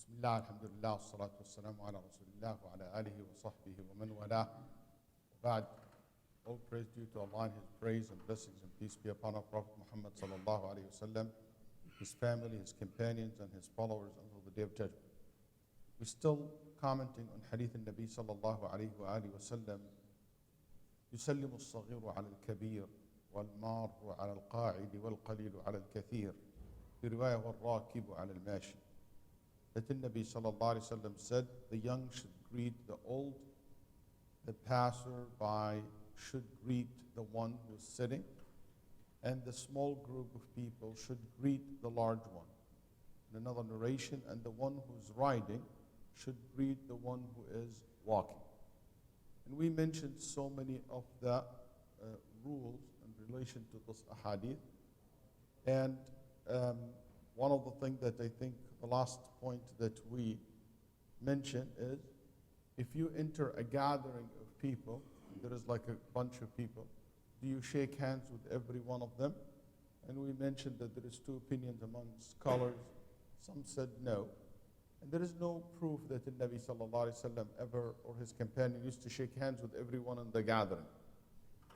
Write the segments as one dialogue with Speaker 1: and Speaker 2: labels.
Speaker 1: بسم الله الحمد لله والصلاة والسلام على رسول الله وعلى آله وصحبه ومن والاه. وبعد, all praise due to Allah and His praise and blessings and peace be upon our Prophet Muhammad sallallahu alayhi wasallam, his family, his companions and his followers until the day of judgment. We're still commenting on Hadith al-Nabi sallallahu alayhi wa alihi wasallam. يسلم الصغير على الكبير والمار على القاعد والقليل على الكثير في رواية والراكب على الماشي. That the Nabi sallallahu alayhi wa sallam said, the young should greet the old, the passer-by should greet the one who is sitting, and the small group of people should greet the large one. In another narration, and the one who is riding should greet the one who is walking. And we mentioned so many of the rules in relation to this ahadith. And one of the things that I think the last point that we mentioned is, if you enter a gathering of people, there is like a bunch of people, do you shake hands with every one of them? And we mentioned that there is two opinions among scholars. Some said no. And there is no proof that the Nabi sallallahu alayhi wa sallam ever or his companion used to shake hands with everyone in the gathering.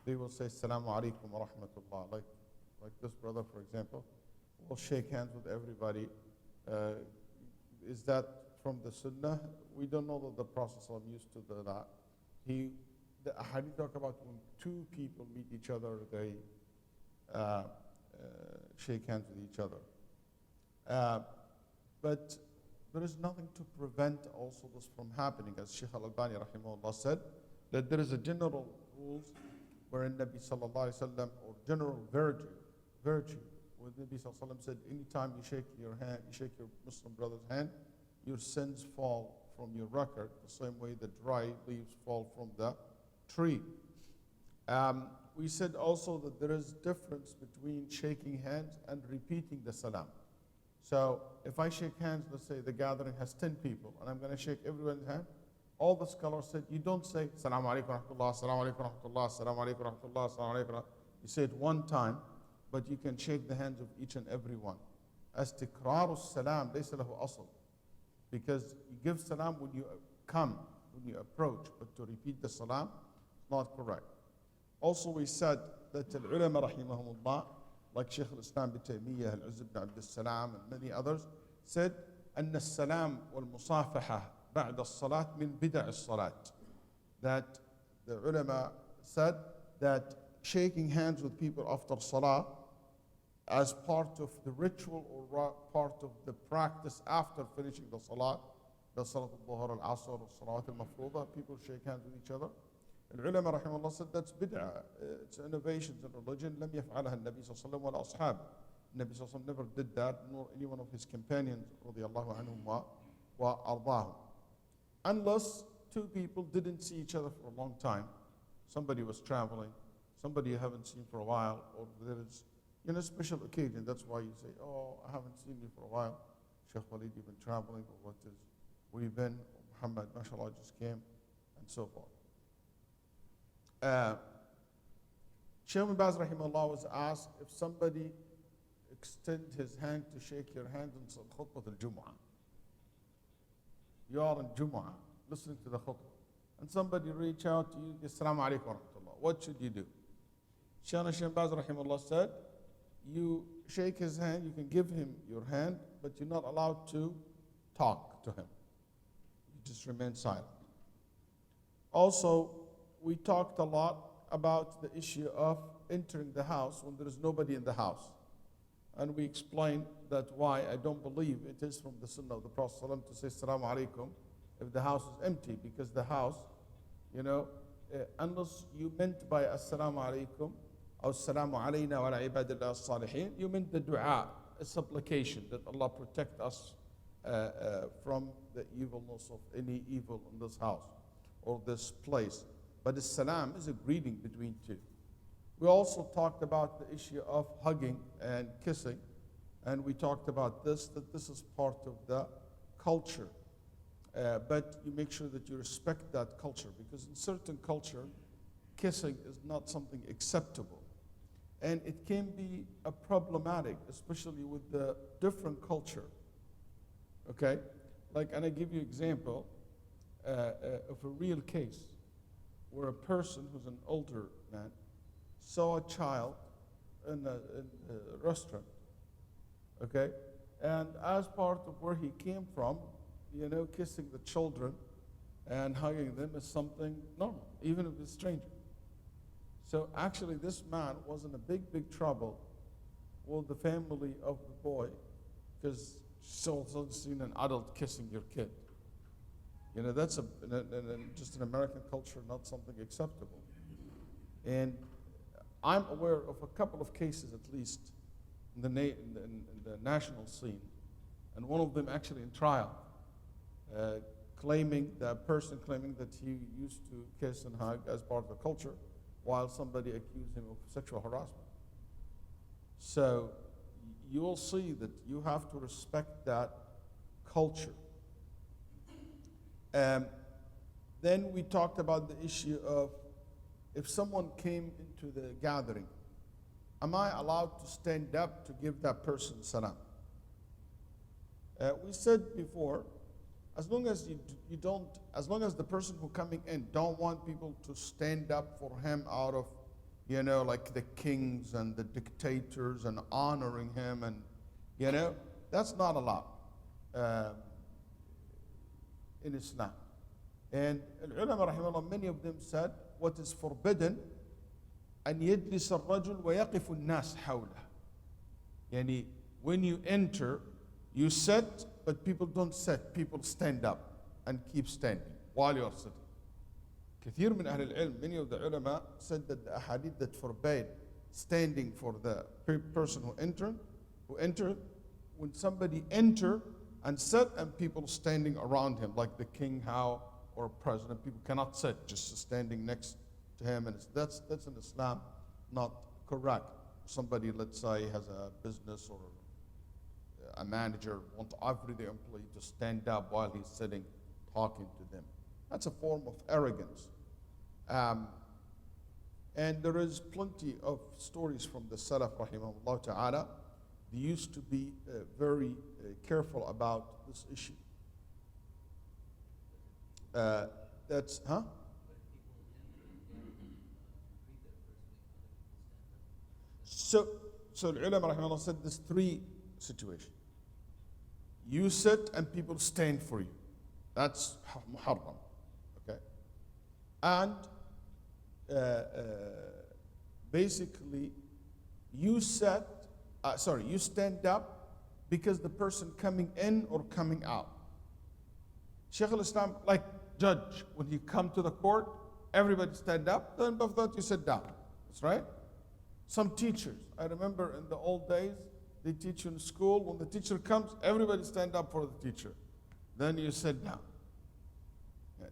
Speaker 1: They will say, Assalamu alaikum wa rahmatullah. Like this brother, for example, will shake hands with everybody. Is that from the Sunnah? We don't know that the Prophet used to do that. The hadith talk about when two people meet each other, they shake hands with each other. But there is nothing to prevent also this from happening. As Shaykh al-Albani rahimahullah said, that there is a general rules wherein Nabi sallallahu alayhi wa sallam, or general virtue, where Nabi sallallahu alayhi wa sallam said, anytime you shake your hand, you shake your Muslim brother's hand, your sins fall from your record, the same way the dry leaves fall from the tree. We said also that there is difference between shaking hands and repeating the salam. So if I shake hands, let's say the gathering has 10 people, and I'm going to shake everyone's hand, all the scholars said, you don't say, Assalamu alaikum wa rahmatullah, Assalamu alaikum wa rahmatullah, Assalamu alaikum wa rahmatullah, Assalamu alaikum. You say it one time, but you can shake the hands of each and every one. As tikraru salam, laysa lahu asl. Because you give salam when you come, when you approach, but to repeat the salam, not correct. Also we said that the ulama rahimahumullah, like Shaykh al-Islam bin Taymiyyah, al-Izz ibn Abd al-Salam, and many others, said, أن السلام والمصافحة بعد الصلاة من بدع الصلاة. That the ulama said that shaking hands with people after salah as part of the ritual or part of the practice after finishing the salah, the salat al-dhuhr, al-asr, or salat al-mafruḍah, people shake hands with each other. And ulama rahimahullah said that's bid'ah. It's innovations in religion. لم يفعلها النبي صلى الله عليه وسلم ولا أصحابه. Nabi sallallahu alaihi wasallam never did that, nor any one of his companions, radiyallahu anhum wa ardahum. Unless two people didn't see each other for a long time. Somebody was traveling, somebody you haven't seen for a while, or there is, a special occasion. That's why you say, oh, I haven't seen you for a while. Shaykh Waleed, you've been traveling, or where you been? Muhammad, mashallah, just came, and so forth. Shaykh ibn Baz rahimahullah was asked if somebody extend his hand to shake your hand in khutbah al-Jum'ah. You are in Jum'ah, listening to the khutbah, and somebody reach out to you, Assalamu alaikum wa rahmatullah. What should you do? Shaykh ibn Baz rahimahullah said, you shake his hand, you can give him your hand, but you're not allowed to talk to him. You just remain silent. Also, we talked a lot about the issue of entering the house when there is nobody in the house. And we explained that why I don't believe it is from the Sunnah of the Prophet ﷺ to say Assalamu alaikum if the house is empty, because the house, unless you meant by Assalamu alaikum or Assalamu alayna wa ala ibadillah as-salihin, you meant the dua, a supplication that Allah protect us from the evilness of any evil in this house or this place. But the salam is a greeting between two. We also talked about the issue of hugging and kissing, and we talked about that this is part of the culture. But you make sure that you respect that culture, because in certain culture, kissing is not something acceptable. And it can be a problematic, especially with the different culture. Okay? Like, and I give you example of a real case where a person who's an older man saw a child in a restaurant, okay? And as part of where he came from, kissing the children and hugging them is something normal, even if it's a stranger. So actually this man was in a big trouble with the family of the boy because she's seen an adult kissing your kid. That's just in American culture, not something acceptable. And I'm aware of a couple of cases, at least, in the national scene, and one of them actually in trial, person claiming that he used to kiss and hug as part of the culture, while somebody accused him of sexual harassment. So you will see that you have to respect that culture. Then we talked about the issue of if someone came into the gathering, am I allowed to stand up to give that person salam? We said before, as long as as long as the person who coming in don't want people to stand up for him out of, like the kings and the dictators and honoring him, and that's not allowed in Islam. And ulama rahimahullah, many of them said what is forbidden أن يجلس الرجل ويقف الناس حوله. Yani when you enter, you sit, but people don't sit. People stand up and keep standing while you're sitting. كثير من أهل العلم, many of the ulama said that the ahadith that forbade standing for the person who entered, when somebody enter and sit and people standing around him, like the king, or president, people cannot sit, just standing next to him, and that's in Islam not correct. Somebody, let's say, has a business or a manager wants every employee to stand up while he's sitting talking to them. That's a form of arrogance. And there is plenty of stories from the Salaf rahimahullah ta'ala. They used to be very careful about this issue. So the ulama rahimahullah said there's three situations. You sit and people stand for you. That's muharram. Okay? And basically, you stand up because the person coming in or coming out. Shaykh al-Islam, like judge, when you come to the court, everybody stand up, then above that you sit down. That's right? Some teachers, I remember in the old days, they teach you in school, when the teacher comes, everybody stand up for the teacher. Then you sit down.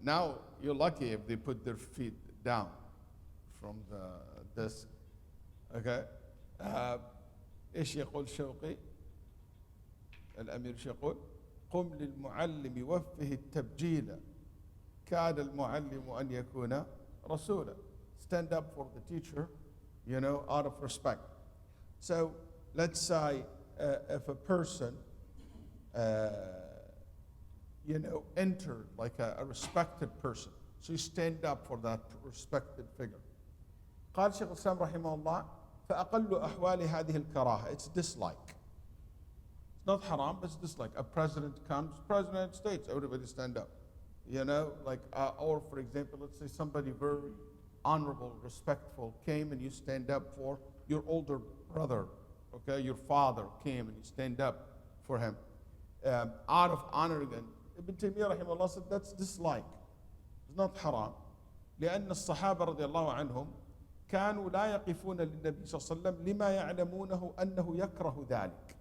Speaker 1: Now, you're lucky if they put their feet down from the desk. Okay? ايش يقول شوقي؟ الأمير يقول قم للمعلم وفه التبجيل كاد المعلم أن يكون رسولا. Stand up for the teacher, out of respect. So let's say if a person, entered like a respected person, so you stand up for that respected figure. قال شيخ الإسلام رحمه الله فأقل أحوال هذه الكراهة. It's dislike. It's not haram, but it's dislike. A president comes, President of the United States, everybody stand up. Or for example, let's say somebody very honorable, respectful came and you stand up for your older brother, okay? Your father came and you stand up for him. Out of honor again. Ibn Taymiyyah rahimahullah said that's dislike. It's not haram. لأن الصحابة رضي الله عنهم كانوا لا يقفون للنبي صلى الله عليه وسلم لما يعلمونه أنه يكره ذلك.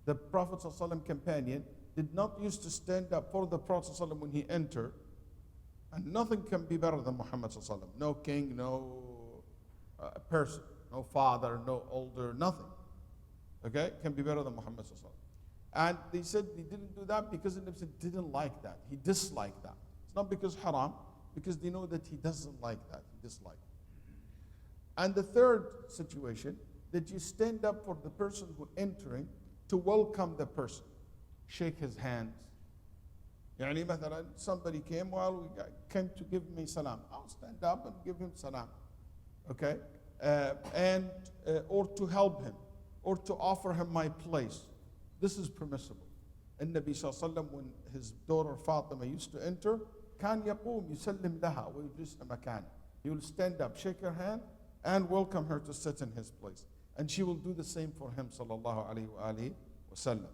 Speaker 1: The Prophet صلى الله عليه وسلم companion did not used to stand up for the Prophet صلى الله عليه وسلم when he entered. And nothing can be better than Muhammad صلى الله عليه وسلم. No king, no person, no father, no older, nothing. Okay? Can be better than Muhammad صلى الله عليه وسلم. And they said they didn't do that because the Nabi didn't like that. He disliked that. It's not because haram, because they know that he doesn't like that. He disliked it. And the third situation, that you stand up for the person who entering to welcome the person. Shake his hands. يعني مثلا somebody came while we came to give me salam. I'll stand up and give him salam. Okay? Or to help him, or to offer him my place. This is permissible. And Nabi sallallahu alaihi wasallam, when his daughter Fatima used to enter, كان يقوم يسلم لها ويجلس مكانه. He will stand up, shake her hand, and welcome her to sit in his place. And she will do the same for him, sallallahu alaihi wasallam.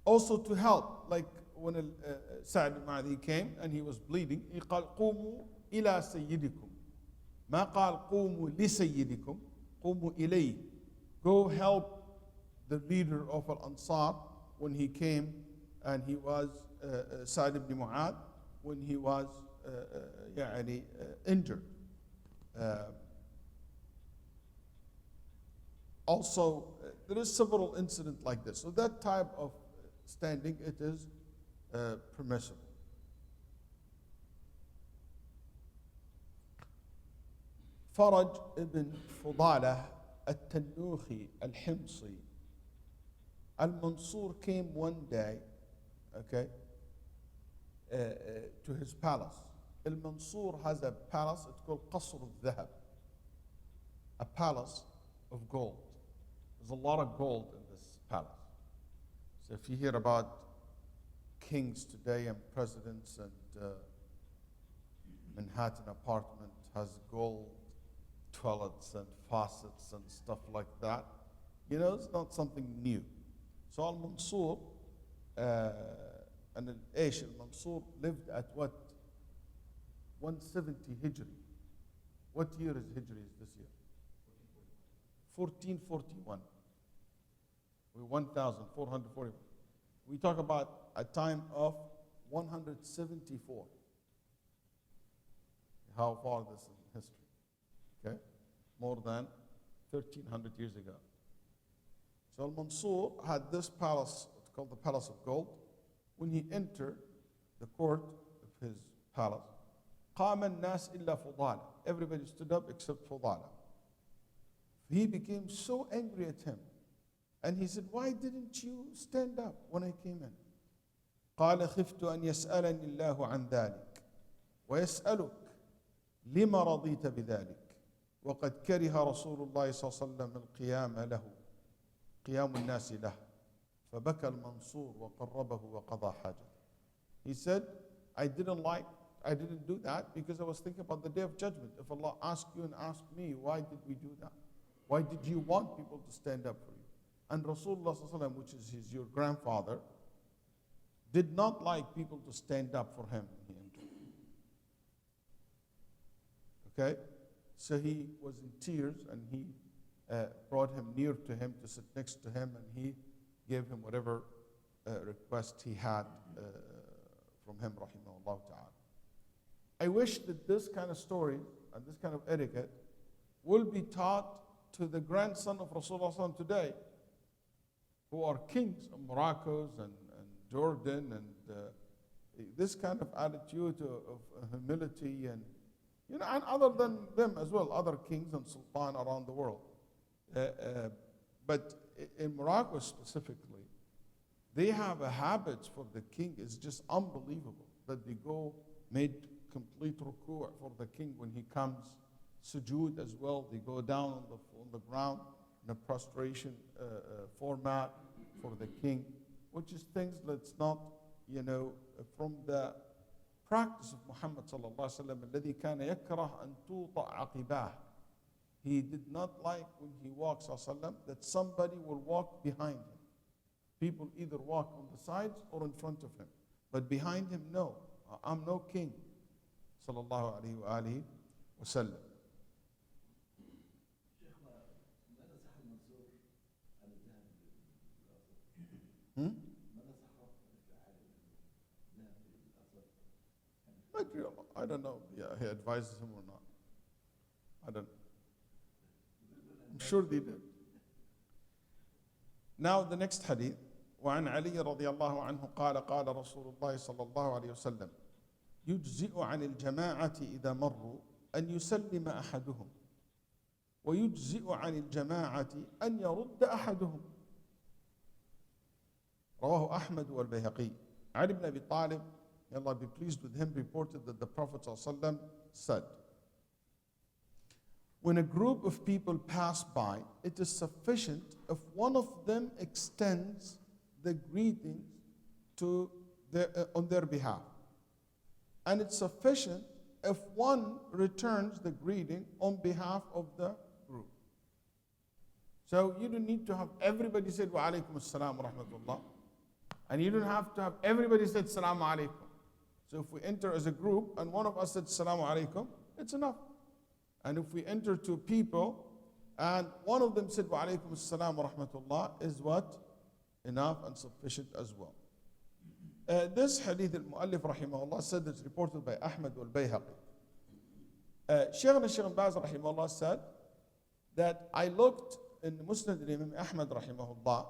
Speaker 1: Also to help, like when Sa'd ibn Mu'adh came and he was bleeding, he قال قوموا إلى سيدكم. ما قال قوموا لسيدكم, قوموا إليه. Go help the leader of Al-Ansar when he came, and he was Sa'd ibn Mu'adh, when he was injured. Also, there is several incidents like this. So that type of standing, it is permissible. Faraj ibn Fudalah al-Tannuhi al-Himsi, Al-Mansur came one day, okay, to his palace. Al-Mansur has a palace, it's called Qasr al-Dhahab, a palace of gold. There's a lot of gold in this palace. So if you hear about kings today and presidents, and Manhattan apartment has gold toilets and faucets and stuff like that, you know, it's not something new. So Al-Mansur and Al-Mansur lived at what? 170 Hijri. What year is Hijri this year? 1441. We're 1441. We talk about a time of 174. How far this is in history? Okay? More than 1300 years ago. So Al-Mansur had this palace, it's called the Palace of Gold. When he entered the court of his palace, قام الناس إلا فضالة. Everybody stood up except Fudala. He became so angry at him. And he said, why didn't you stand up when I came in? قال خفت أن يسألني الله عن ذلك ويسألك لما رضيت بذلك وقد كره رسول الله صلى الله عليه وسلم القيام له قيام الناس له فبكى المنصور وقربه وقضى حاجته. He said, I didn't do that because I was thinking about the day of judgment. If Allah asked you and asked me, why did we do that? Why did you want people to stand up for you? And Rasulullah sallallahu alaihi wasallam, which is your grandfather, did not like people to stand up for him when he entered. Okay? So he was in tears, and he brought him near to him to sit next to him, and he gave him whatever request he had from him, rahimahullah ta'ala. I wish that this kind of story and this kind of etiquette will be taught to the grandson of Rasulullah sallallahu alaihi wasallam today, who are kings of Morocco and Jordan, and this kind of attitude of humility, and you know, and other than them as well, other kings and sultan around the world. But in Morocco specifically, they have a habit for the king. It's just unbelievable that they go made complete ruku' for the king when he comes, sujood as well. They go down on the ground in a prostration format for the king, which is things that's not, you know, from the practice of Muhammad sallallahu alaihi wasallam. الذي كان يكره أن توطأ عقباه. He did not like when he walks sallallahu alaihi wasallam that somebody will walk behind him. People either walk on the sides or in front of him, but behind him, no. I'm no king. Sallallahu alaihi wasallam. I don't know. Yeah, he advises him or not. I don't know. I'm sure they did. Now the next hadith. وعن علي رضي الله عنه قال قال رسول الله صلى الله عليه وسلم يجزئ عن الجماعة إذا مروا أن يسلم أحدهم ويجزئ عن الجماعة أن يرد أحدهم. رواه أحمد والبيهقي Ali ibn Abi Talib, may Allah be pleased with him, reported that the Prophet ﷺ said, when a group of people pass by, it is sufficient if one of them extends the greetings on their behalf. And it's sufficient if one returns the greeting on behalf of the group. So you don't need to have everybody say wa alaykum assalam wa rahmatullah. And you don't have to have everybody say assalamu alaikum. So if we enter as a group and one of us said assalamu alaikum, it's enough. And if we enter two people and one of them said wa alaykum assalam wa rahmatullah, is what? Enough and sufficient as well. This hadith al-Mu'allif rahimahullah said it's reported by Ahmad al-Bayhaqi. Shaykh Baz rahimahullah said that I looked in Musnad al-Imam Ahmad rahimahullah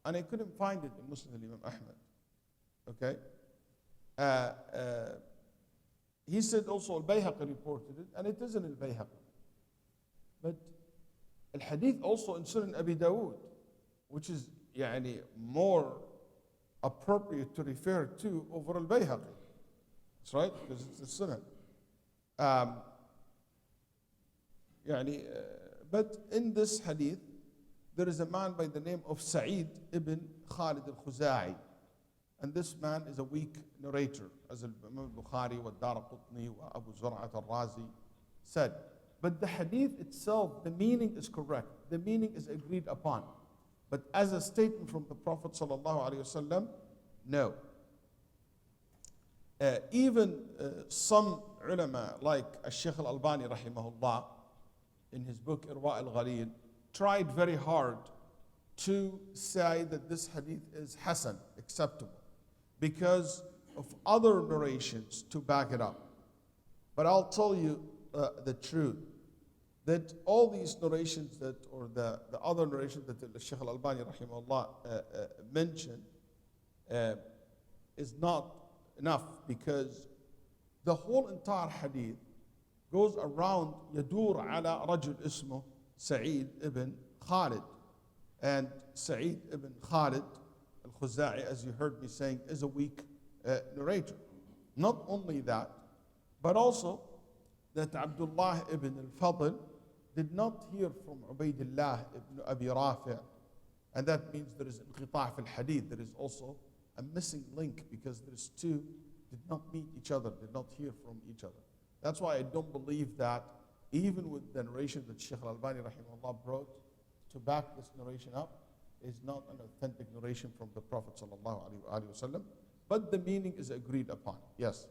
Speaker 1: and I couldn't find it in Musnad al-Imam Ahmad. Okay? He said also al-Bayhaqi reported it, and it isn't al-Bayhaqi. But al-Hadith also in Sunan Abi Dawood, which is more appropriate to refer to over al-Bayhaqi. That's right, because it's the Sunan. But in this hadith, there is a man by the name of Sa'id ibn Khalid al-Khuza'i. And this man is a weak narrator, as Imam Bukhari, wa Daraqutni, wa Abu Zur'at al-Razi said. But the hadith itself, the meaning is correct. The meaning is agreed upon. But as a statement from the Prophet ﷺ, no. Even some ulama, like Shaykh al-Albani rahimahullah, in his book Irwa al-Ghalil, tried very hard to say that this hadith is hasan, acceptable, because of other narrations to back it up. But I'll tell you the truth, that all these narrations or the other narrations that Shaykh al-Albani rahimahullah mentioned is not enough, because the whole entire hadith goes around yadur ala rajul ismuh Sa'id ibn Khalid. And Sa'id ibn Khalid al-Khuza'i, as you heard me saying, is a weak narrator. Not only that, but also that Abdullah ibn al-Fadl did not hear from Ubaydullah ibn Abi Rafi'. And that means there is inqita' fil hadith. There is also a missing link, because there is two did not meet each other, did not hear from each other. That's why I don't believe that even with the narration that Shaykh al-Albani rahimahullah brought to back this narration up, is not an authentic narration from the Prophet sallallahu alaihi wasallam, but the meaning is agreed upon. Yes.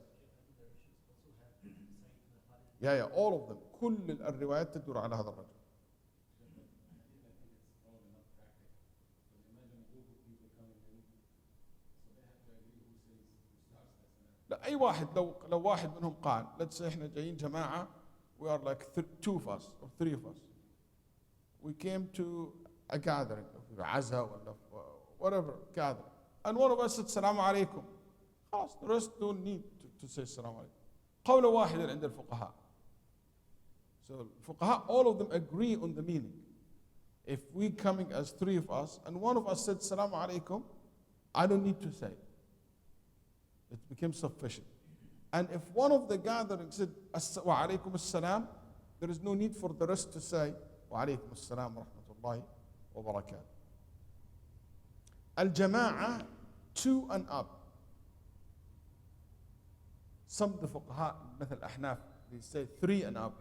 Speaker 1: Yeah, all of them. كل الروايات تدور على هذا الرجل. لا أي واحد لو واحد منهم قال let's say إحنا جايين جماعة, we are like two of us or three of us. We came to a gathering, عزا or whatever gathering, and one of us said السلام عليكم. خلاص, the rest don't need to say السلام عليكم. قول واحد عند الفقهاء. So الفقهاء, all of them agree on the meaning. If we coming as three of us and one of us said السلام عليكم, I don't need to say it. It became sufficient. And if one of the gathering said wa alaykum assalam, there is no need for the rest to say wa alaykum assalam wa rahmatullahi wa barakatuh. Al-jama'ah, two and up. Some of the fuqaha, مثل Ahnaf, they say three and up.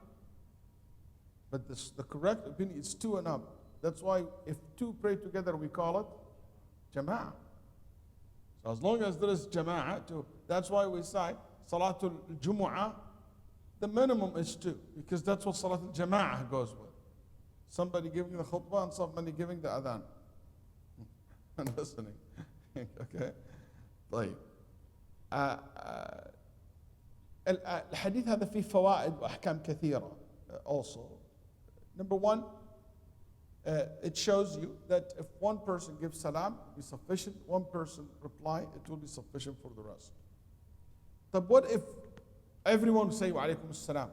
Speaker 1: But the correct opinion is two and up. That's why if two pray together, we call it jama'ah. So as long as there is jama'ah, that's why we say Salatul Jumu'ah, the minimum is two, because that's what Salatul Jama'ah goes with. Somebody giving the khutbah and somebody giving the adhan. And listening. Okay? طيب. الحديث هذا فيه فوائد وأحكام كثيرة also. Number one, it shows you that if one person gives salam, it will be sufficient. One person reply, it will be sufficient for the rest. But what if everyone would say wa alaykum assalam?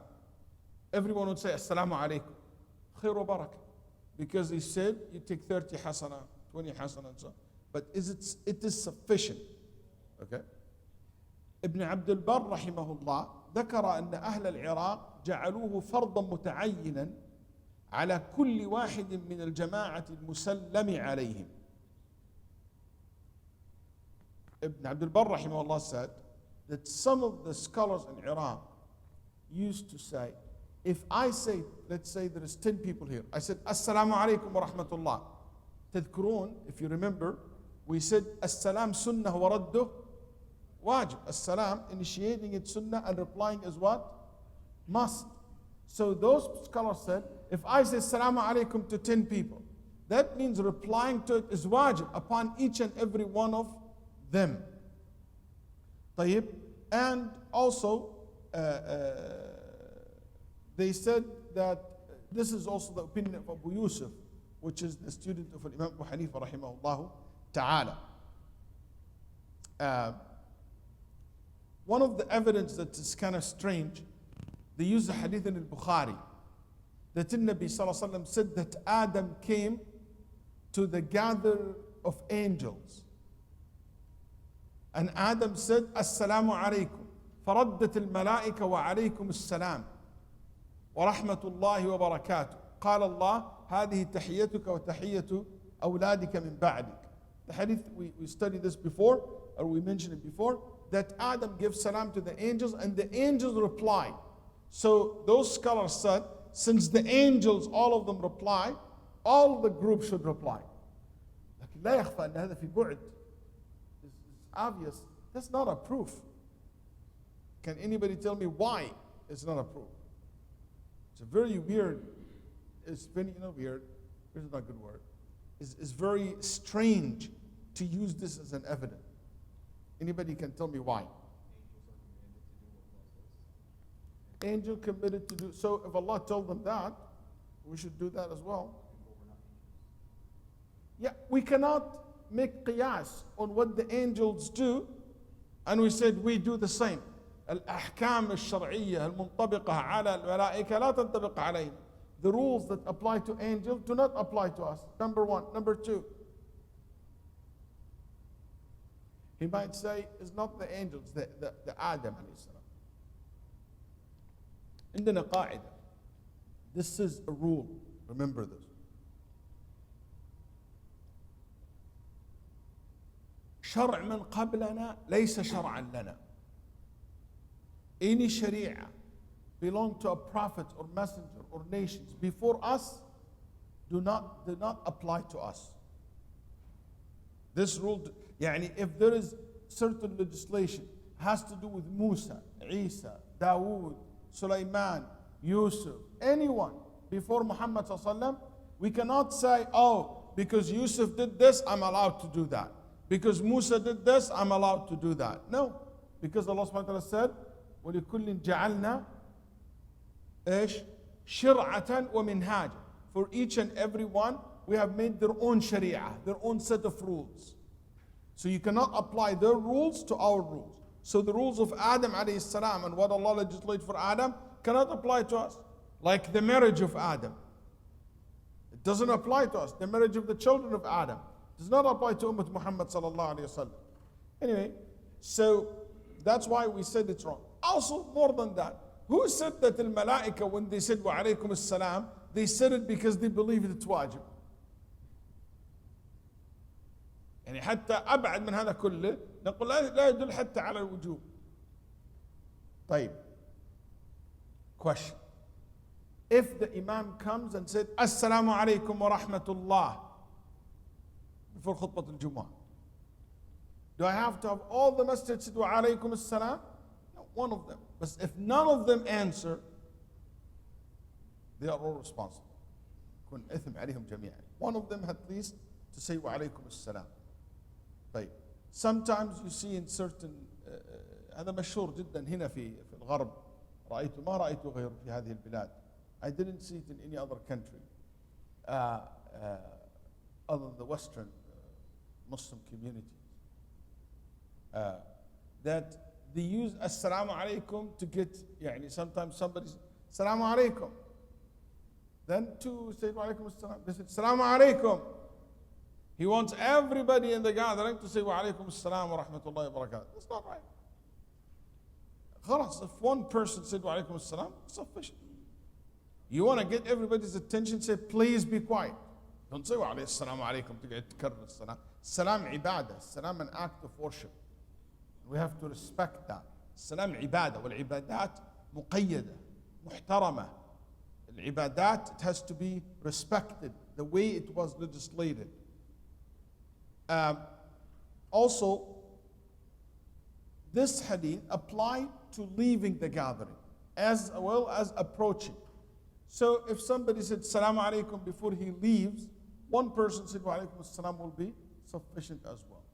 Speaker 1: Everyone would say assalamu alaykum. Khair wa barakah. Because he said you take 30 hasana, 20 hasana and so on. But it is sufficient. Okay? ابن عبد البر رحمه الله ذكر أن أهل العراق جعلوه فرضا متعينا على كل واحد من الجماعة المسلم عليهم. Ibn Abdul Barr rahimahullah said that some of the scholars in Iraq used to say, if I say, let's say there is 10 people here, I said, Assalamu alaikum wa rahmatullah. تذكرون, if you remember, we said, Assalam sunnah wa radduh wajib. Assalam, initiating it sunnah and replying is what? Must. So those scholars said, if I say Assalamu alaikum to 10 people, that means replying to it is wajib upon each and every one of them. طيب. And also, they said that this is also the opinion of Abu Yusuf, which is the student of Imam Abu Hanifa rahimahullah ta'ala. One of the evidence that is kind of strange, they use the hadith in al-Bukhari, that the Nabi sallallahu alaihi wasallam said that Adam came to the gather of angels. And Adam said, Assalamu alaikum. فردت الملائكة وعليكم السلام ورحمة الله وبركاته. قال الله هذه تحيتك وتحية أولادك من بعدك. The hadith, we studied this before, or we mentioned it before, that Adam gives salam to the angels and the angels reply. So those scholars said, since the angels, all of them reply, all the group should reply. لكن لا يخفى أن هذا في بعد. It's obvious. That's not a proof. Can anybody tell me why it's not a proof? It's a very weird, it's very, weird, this is not a good word. It's very strange to use this as an evidence. Anybody can tell me why? Angel committed to do, so if Allah told them that, we should do that as well. Yeah, we cannot make qiyas on what the angels do, and we said we do the same. الأحكام الشرعية المنطبقة على الملائكة لا تنطبق علينا. The rules that apply to angels do not apply to us. Number one. Number two, he might say it's not the angels, the Adam عليه السلام. عندنا قاعدة. This is a rule. Remember this. شرع من قبلنا ليس شرعا لنا. Any sharia belong to a prophet or messenger or nations before us do not apply to us. This rule, يعني if there is certain legislation has to do with Musa, Isa, Dawood, Sulaiman, Yusuf, anyone before Muhammad sallallahu alaihi wasallam, we cannot say, oh, because Yusuf did this, I'm allowed to do that. Because Musa did this, I'm allowed to do that. No, because Allah subhanahu wa ta'ala said, وَلِكُلٍّ جَعَلْنَا إيش شِرْعَةً وَمِنْهَاجًا. For each and every one, we have made their own sharia, their own set of rules. So you cannot apply their rules to our rules. So the rules of Adam alayhi salam and what Allah legislated for Adam cannot apply to us. Like the marriage of Adam. It doesn't apply to us. The marriage of the children of Adam does not apply to Ummah Muhammad sallallahu alayhi wa sallam. Anyway, so that's why we said it's wrong. Also, more than that, who said that the malaika, when they said wa alaykum as-salam, they said it because they believed it's wajib? يعني حتى أبعد من هذا كله نقول لا يدل حتى على الوجوب. طيب. Question. If the Imam comes and said Assalamu alaikum wa rahmatullah before khutbah al-Jumu'ah, do I have to have all the masjid said wa alaykum as-salam? No, one of them. But if none of them answer, they are all responsible. يكون إثم عليهم جميعا. One of them at least to say wa alaykum as-salam. طيب. Sometimes you see in certain هذا مشهور جدا هنا في الغرب رأيت ما رأيت غيره في هذه البلاد. I didn't see it in any other country other than the Western Muslim community. That they use Assalamu alaikum to get, يعني sometimes somebody says Assalamu alaikum. Then two say wa alaikum assalam. They say Assalamu alaikum. He wants everybody in the gathering to say wa alaikum assalam wa rahmatullahi wa barakatuh. That's not right. خلاص, if one person said wa alaikum assalam, sufficient. You want to get everybody's attention, say please be quiet. Don't say wa assalamu alaikum تقعد تكرر السلام. Salam ibadah, salam an act of worship. We have to respect that. Salam ibadah, والعبادات مقيدة محترمة. العبادات, it has to be respected the way it was legislated. Also, this hadith applied to leaving the gathering as well as approaching. So if somebody said Salaam alaikum before he leaves, one person said wa alaikum assalam will be sufficient as well.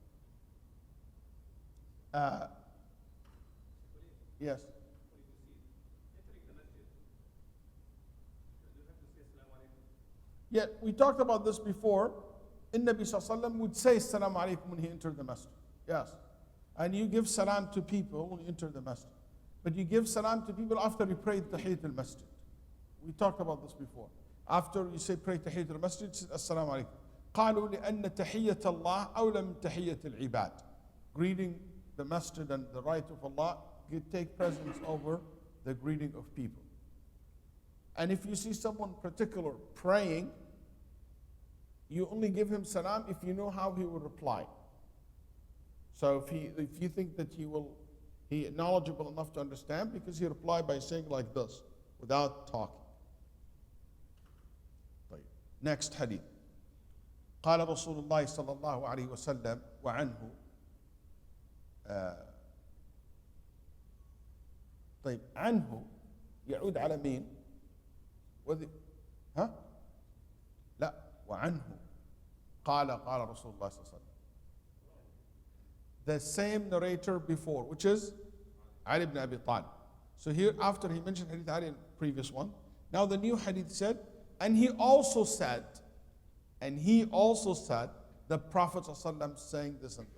Speaker 1: Yes. Yeah, we talked about this before. Nabi sallallahu alaihi wasallam would say Salaam alaikum when he entered the masjid. Yes. And you give salam to people when you enter the masjid. But you give salam to people after you pray Tahiyyat al-Masjid. We talked about this before. After you say pray Tahiyyat al-Masjid, say Assalamu alaikum. قالوا لأن تحية الله أولى من تحية العباد. Greeting the masjid and the right of Allah take precedence over the greeting of people. And if you see someone particular praying, you only give him salam if you know how he will reply. So if you think that he is knowledgeable enough to understand, because he replied by saying like this, without talking. Next hadith. قال رسول الله صلى الله عليه وسلم وعنه طيب عنه يعود على مين؟ ها؟ لا وعنه قال رسول الله صلى الله عليه وسلم. The same narrator before, which is Ali ibn Abi Talib. So here, after he mentioned hadith Ali in the previous one, now the new hadith said, and he also said, the Prophet ﷺ saying this and this.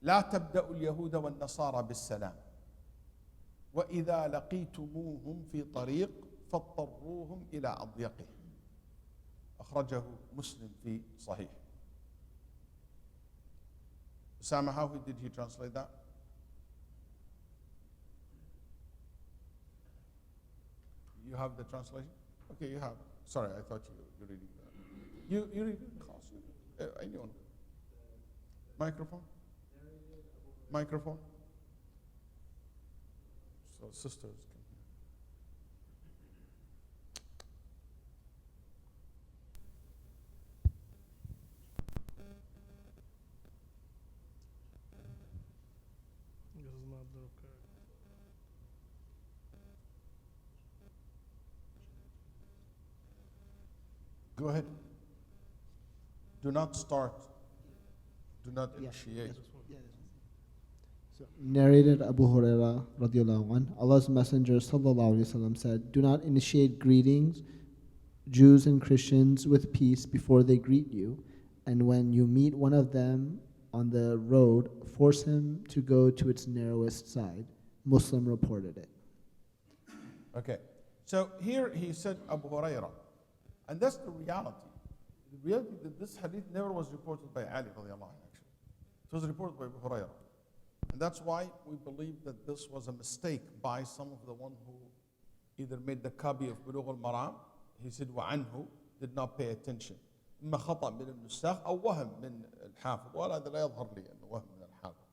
Speaker 1: لا تبدأوا اليهود والنصارى بالسلام وإذا لقيتموهم في طريق فاضطروهم إلى أضيقه. أخرجه مسلم في صحيح. Sama, how did he translate that? You have the translation? Okay, you have. Sorry, I thought you reading that. You read it? Anyone? Microphone? Microphone? So sisters can hear.
Speaker 2: This is not the correct.
Speaker 1: Go ahead. Do not start. Do not initiate.
Speaker 3: So, narrated Abu Huraira radiallahu anh, Allah's Messenger sallallahu alaihi wasallam said, "Do not initiate greetings, Jews and Christians, with peace before they greet you, and when you meet one of them on the road, force him to go to its narrowest side." Muslim reported it.
Speaker 1: Okay. So here he said Abu Huraira. And that's the reality. The reality that this hadith never was reported by Ali radiallahu anh, actually. It was reported by Abu Huraira. And that's why we believe that this was a mistake by some of the one who either made the copy of Bulugh al-Maram, he said وعنه, did not pay attention. إما خطأ من النساخ أو وهم من الحافظ، وهذا لا يظهر لي أنه وهم من الحافظ.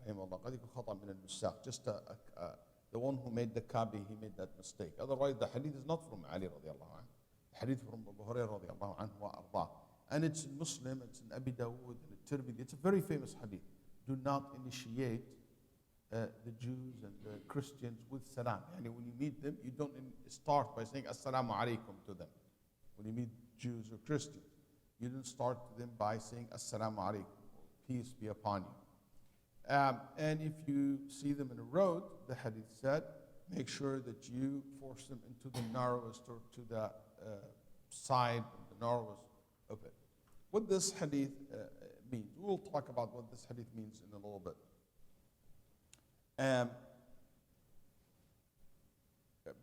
Speaker 1: رحمه الله. قد يكون خطأ من النساخ. Just the one who made the copy, he made that mistake. Otherwise, the hadith is not from Ali radiallahu anh. The hadith from Abu Hurairah radiallahu anhu wa ardah. And it's in Muslim, it's in Abi Dawood, and Tirmidhi. It's a very famous hadith. Do not initiate the Jews and the Christians with salam. And when you meet them, you don't start by saying assalamu alaikum to them. When you meet Jews or Christians, you don't start them by saying assalamu alaikum, peace be upon you. And if you see them in a road, the hadith said, make sure that you force them into the narrowest or to the side, the narrowest of it. What this hadith means, we'll talk about what this hadith means in a little bit.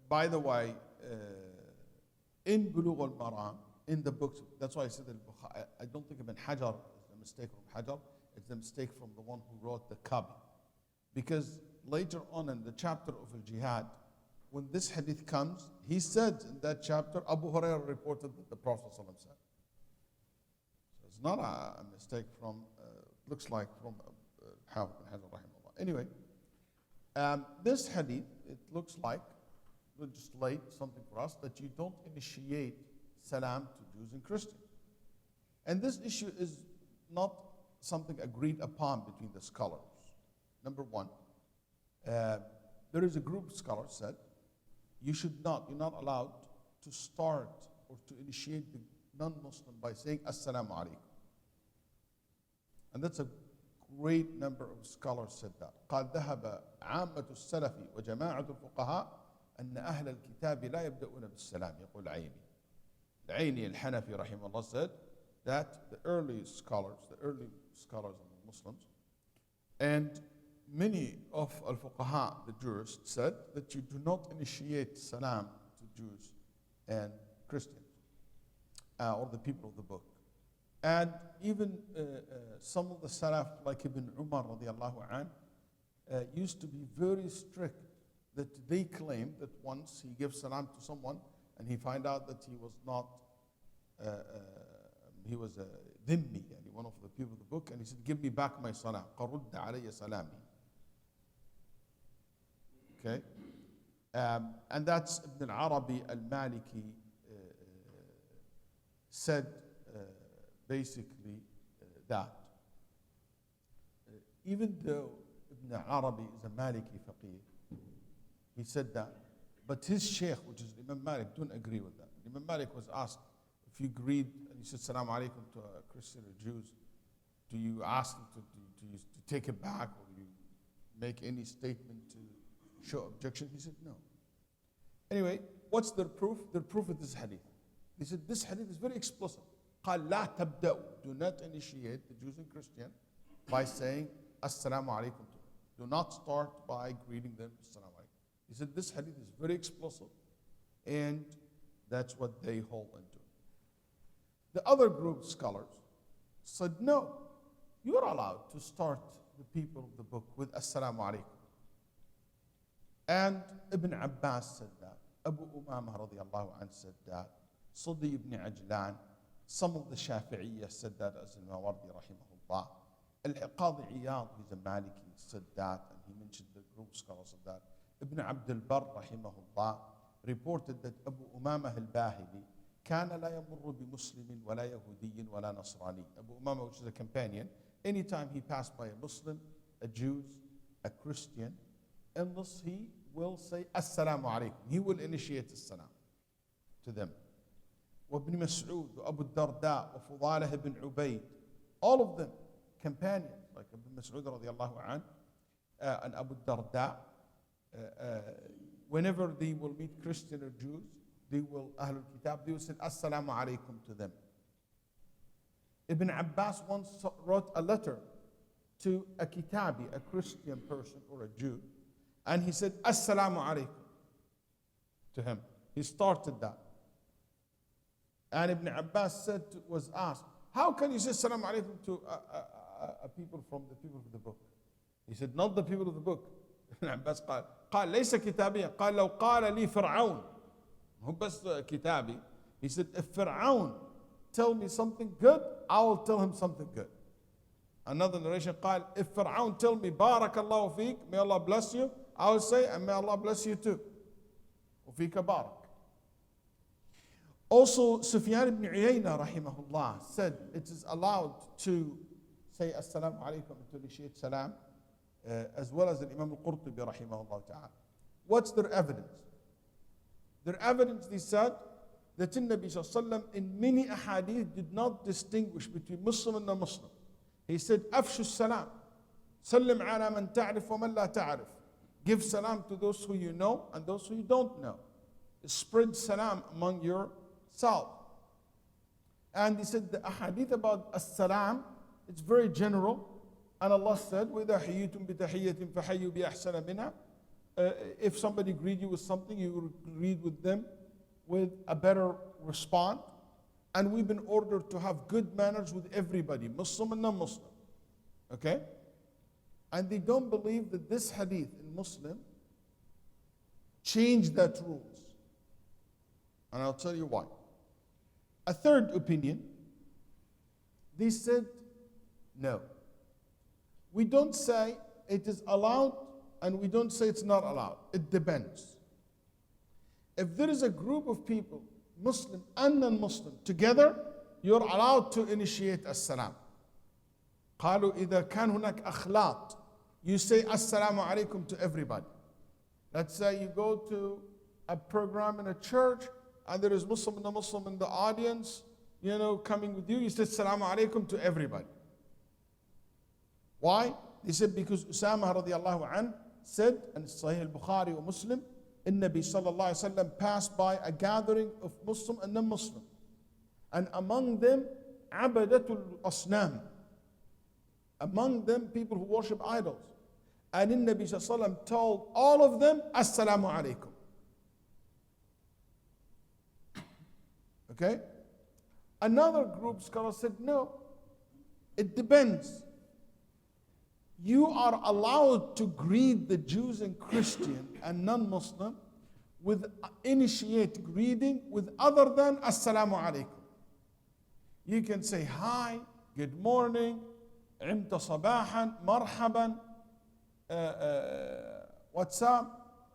Speaker 1: By the way, in Bulugh al-Maram, in the books, that's why I said that I don't think Ibn Hajar is a mistake from Hajar, it's a mistake from the one who wrote the copy. Because later on in the chapter of al-jihad, when this hadith comes, he said in that chapter, Abu Hurairah reported that the Prophet ﷺ said. So it's not a mistake from, looks like from Hafid bin Hajar rahimahullah. Anyway, this hadith, it looks like, legislate something for us, that you don't initiate salam to Jews and Christians. And this issue is not something agreed upon between the scholars. Number one, there is a group of scholars said, you're not allowed to start or to initiate the non-Muslim by saying Assalamu alaikum. And that's a great number of scholars said that. قال ذهب عامة السلف وجماعة الفقهاء أن أهل الكتاب لا يبدأون بالسلام يقول العيني الحنفي رحمه الله said that the early scholars among Muslims, and many of al-fuqaha, the jurists, said that you do not initiate salam to Jews and Christians, or the people of the book. And even some of the salaf, like Ibn Umar radiallahu an, used to be very strict, that they claim that once he gives salam to someone and he find out that he was not, he was a dhimmi, one of the people of the book, and he said, give me back my salam. قَرُدَّ عَلَيَّ سَلَامِي. Okay? And that's Ibn al-Arabi al-Maliki said basically that. Even though Ibn al-Arabi is a Maliki faqih, he said that, but his Shaykh, which is Imam Malik, don't agree with that. Imam Malik was asked, if you greet and you said Salaam alaikum to a Christian or Jews, do you ask them to take it back, or do you make any statement to show objection? He said no. Anyway, what's their proof? Their proof is this hadith. He said this hadith is very explicit. قال لا تبدأ, do not initiate the Jews and Christians by saying Assalamu alaikum to them. Do not start by greeting them Assalamu alaikum. He said this hadith is very explicit, and that's what they hold into. The other group of scholars said no, you are allowed to start the people of the book with Assalamu alaikum. And Ibn Abbas said that. Abu Umamah radiallahu anh said that. Sudi ibn Ajlan, some of the Shafi'iyya said that, as al-Mawardi rahimahullah. Al-Qadi Iyad, he's a Maliki, said that, and he mentioned the group of scholars of that. Ibn Abd al-Barr rahimahullah reported that Abu Umamah al-Bahili كان لا يمر بمسلم ولا يهودي ولا نصراني. Abu Umamah, which is a companion, anytime he passed by a Muslim, a Jew, a Christian, unless he will say Assalamu alaikum. He will initiate Assalam to them. وابن مسعود وأبو الدرداء وفضالة بن عبيد, all of them companions, like Ibn Mas'ud radiallahu anh, and Abu Darda, whenever they will meet Christian or Jews, they will, Ahlul Kitab, they will say Assalamu alaikum to them. Ibn Abbas once wrote a letter to a Kitabi, a Christian person or a Jew, and he said Assalamu alaikum to him. He started that. And Ibn Abbas was asked, how can you say Assalamu alaikum to people from the people of the book? He said, not the people of the book. Ibn Abbas قال ليس كتابيا, قال لو قال لي فرعون, هو بس كتابي. He said, if Fir'aun tell me something good, I will tell him something good. Another narration قال, if Fir'aun tell me بارك الله فيك, may Allah bless you, I will say, and may Allah bless you too. وفيك بارك. Also, Sufyan ibn Uyayna rahimahullah said it is allowed to say Assalamu alaikum to initiate salam, as well as Imam al-Qurtubi rahimahullah ta'ala. What's their evidence? Their evidence, they said, that the Nabi sallallahu alayhi wa sallam in many ahadith did not distinguish between Muslim and non-Muslim. He said, Afshu salam, sallim ala man ta'rif wa man la ta'rif. Give salam to those who you know and those who you don't know. Spread salam among yourself. And he said the ahadith about as-salam, it's very general. And Allah said, وَإِذَا حَيِّيتُمْ بِتَحِيَّةٍ فَحَيُّوا بِأَحْسَنَ مِنْهَا. If somebody greet you with something, you will greet with them with a better response. And we've been ordered to have good manners with everybody, Muslim and non-Muslim. Okay? And they don't believe that this hadith in Muslim changed that rules. And I'll tell you why. A third opinion, they said, no. We don't say it is allowed and we don't say it's not allowed. It depends. If there is a group of people, Muslim and non-Muslim, together, you're allowed to initiate as-salam. قالوا إذا كان هناك أخلاط, you say assalamu alaikum to everybody. Let's say you go to a program in a church and there is Muslim and non-Muslim in the audience, coming with you, you say assalamu alaikum to everybody. Why? They said because Usama radiallahu anhu said, and Sahih al-Bukhari or Muslim, Nabi sallallahu alayhi wa sallam passed by a gathering of Muslim and non-Muslim. And among them, abadatul asnam. Among them, people who worship idols. And Nabi sallallahu alayhi wa sallam told all of them, assalamu alaikum. Okay? Another group scholar said, no, it depends. You are allowed to greet the Jews and Christian and non-Muslim with initiate greeting with other than assalamu alaikum. You can say hi, good morning, imta sabahan, marhaban, what's up,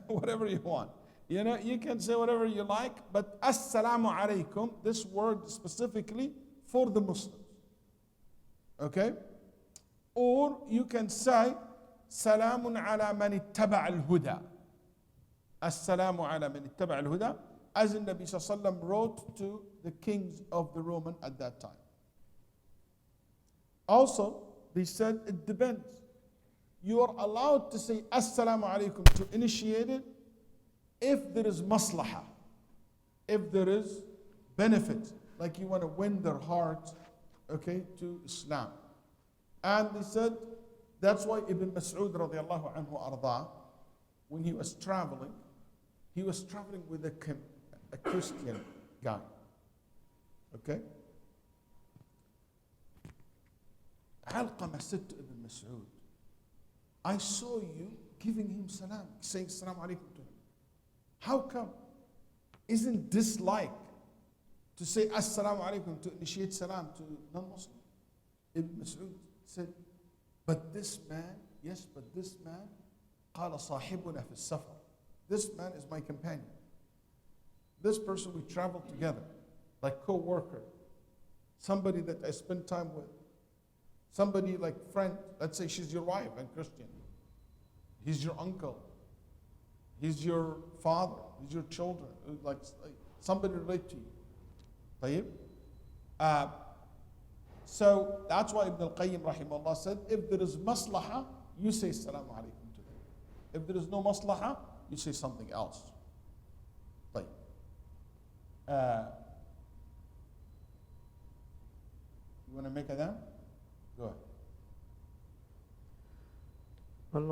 Speaker 1: whatever you want. You can say whatever you like, but assalamu alaikum, this word specifically for the Muslims. Okay? Or you can say, Salamun ala man ittaba al-huda. Assalamu ala man ittaba al-huda, as the Nabi sallallahu alayhi wa sallam wrote to the kings of the Roman at that time. Also, they said it depends. You are allowed to say Assalamu alaikum to initiate it if there is maslaha, if there is benefit, like you want to win their heart, to Islam. And they said, that's why Ibn Mas'ud radiallahu anhu arda, when he was traveling with a Christian guy. Okay? Alqamah said to Ibn Mas'ud, I saw you giving him salam, saying salam alaikum to him. How come? Isn't this like to say assalamu alaikum to initiate salam to non-Muslim? Ibn Mas'ud said, but this man, قال صاحبنا في السفر. This man is my companion. This person we travel together, like co-worker, somebody that I spend time with, somebody like friend. Let's say she's your wife and Christian. He's your uncle. He's your father. He's your children. Like somebody relate to you. طيب. So that's why Ibn al-Qayyim rahimahullah said, if there is maslaha, you say assalamu alaikum to them. If there is no maslaha, you say something else. طيب. You want to make adhan? Go ahead.
Speaker 4: Allahu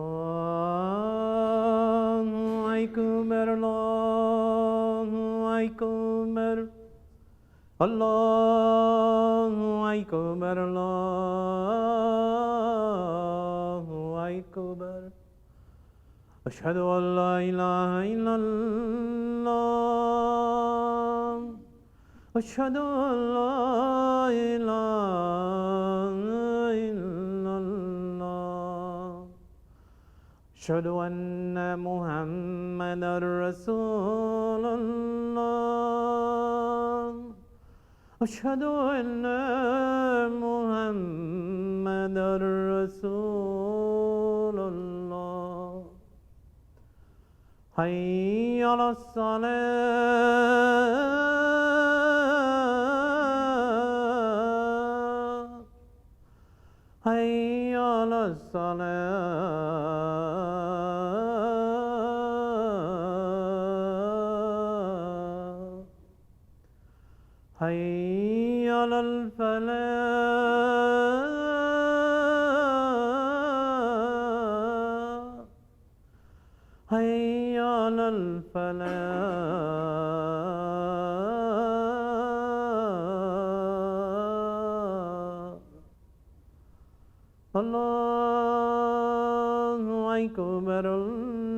Speaker 4: Akbar, Allahu Akbar. Allahu Akbar, Allahu Akbar. Ashhadu an la ilaha illallah. Ashhadu an la ilaha illallah. Ashhadu anna Muhammadan Rasulullah. أشهد أن محمدا رسول الله حي على الصلاة حي على الصلاة حي على الفلاح حي على الفلاح الله أكبر الله